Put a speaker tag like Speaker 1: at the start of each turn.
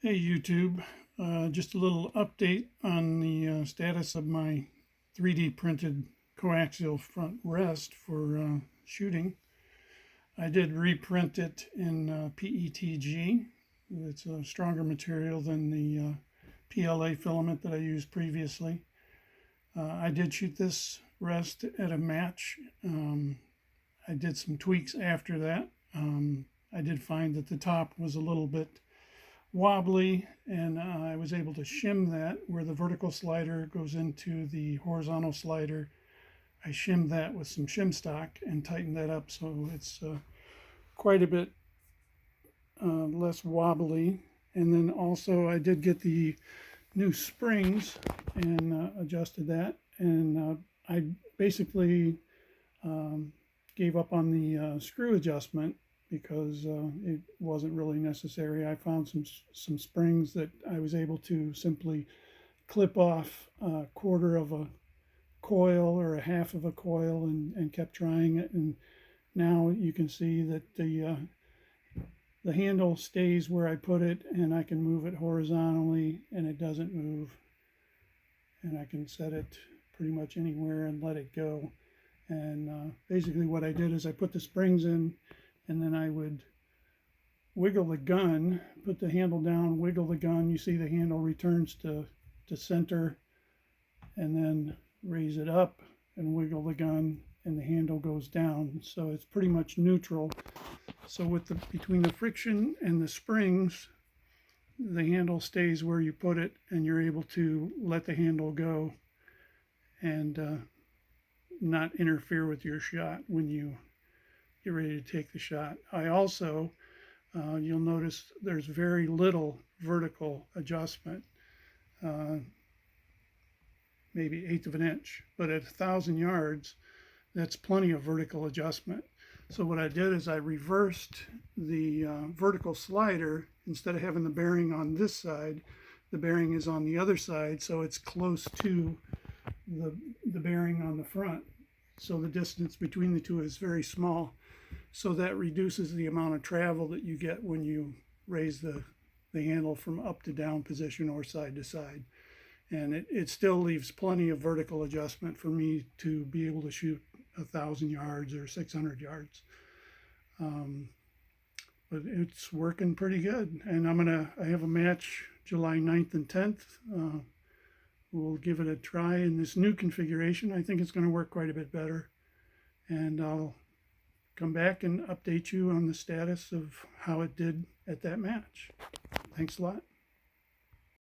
Speaker 1: Hey YouTube, just a little update on the status of my 3D printed coaxial front rest for shooting. I did reprint it in PETG. It's a stronger material than the PLA filament that I used previously. I did shoot this rest at a match. I did some tweaks after that. I did find that the top was a little bit wobbly, and I was able to shim that where the vertical slider goes into the horizontal slider. I shimmed that with some shim stock and tightened that up so it's quite a bit less wobbly. And then also I did get the new springs and adjusted that, and I basically gave up on the screw adjustment because it wasn't really necessary. I found some springs that I was able to simply clip off a quarter of a coil or a half of a coil, and kept trying it, and now you can see that the handle stays where I put it, and I can move it horizontally and it doesn't move, and I can set it pretty much anywhere and let it go. And basically what I did is I put the springs in, and then I would wiggle the gun, put the handle down, wiggle the gun. You see the handle returns to center, and then raise it up and wiggle the gun, and the handle goes down. So it's pretty much neutral. So with between the friction and the springs, the handle stays where you put it, and you're able to let the handle go and not interfere with your shot when you get ready to take the shot. I also, you'll notice there's very little vertical adjustment, maybe 1/8 of an inch, but at 1,000 yards, that's plenty of vertical adjustment. So what I did is I reversed the vertical slider. Instead of having the bearing on this side, the bearing is on the other side, so it's close to the bearing on the front. So the distance between the two is very small. So that reduces the amount of travel that you get when you raise the handle from up to down position or side to side. And it still leaves plenty of vertical adjustment for me to be able to shoot 1,000 yards or 600 yards. But it's working pretty good. And I have a match July 9th and 10th. We'll give it a try in this new configuration. I think it's going to work quite a bit better. And I'll come back and update you on the status of how it did at that match. Thanks a lot.